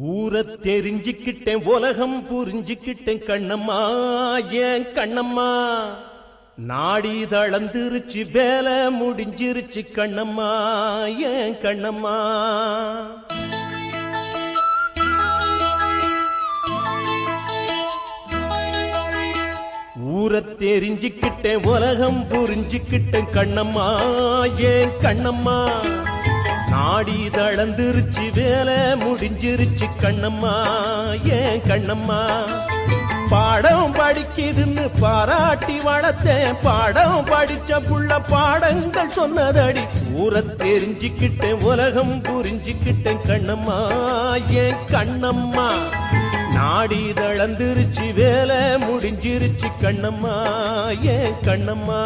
ஊரத் தெரிஞ்சுக்கிட்டேன், உலகம் புரிஞ்சுக்கிட்டேன் கண்ணம்மா, ஏன் கண்ணம்மா. நாடி தளர்ந்துருச்சு, வேலை முடிஞ்சிருச்சு கண்ணம்மா, ஏன் கண்ணம்மா. ஊரத் தெரிஞ்சுக்கிட்டேன், உலகம் புரிஞ்சுக்கிட்டேன் கண்ணம்மா, ஏன் கண்ணம்மா. நாடி தளர்ந்துருச்சு, வேலை முடிஞ்சிருச்சு கண்ணம்மா, ஏன் கண்ணம்மா. பாடம் படிக்குதுன்னு பாராட்டி வளர்த்தேன், பாடம் படிச்ச புள்ள பாடங்கள் சொன்னதடி. ஊரத் தெரிஞ்சுக்கிட்டேன், உலகம் புரிஞ்சுக்கிட்டேன் கண்ணம்மா, ஏன் கண்ணம்மா. நாடி தளர்ந்துருச்சு, வேலை முடிஞ்சிருச்சு கண்ணம்மா, ஏன் கண்ணம்மா.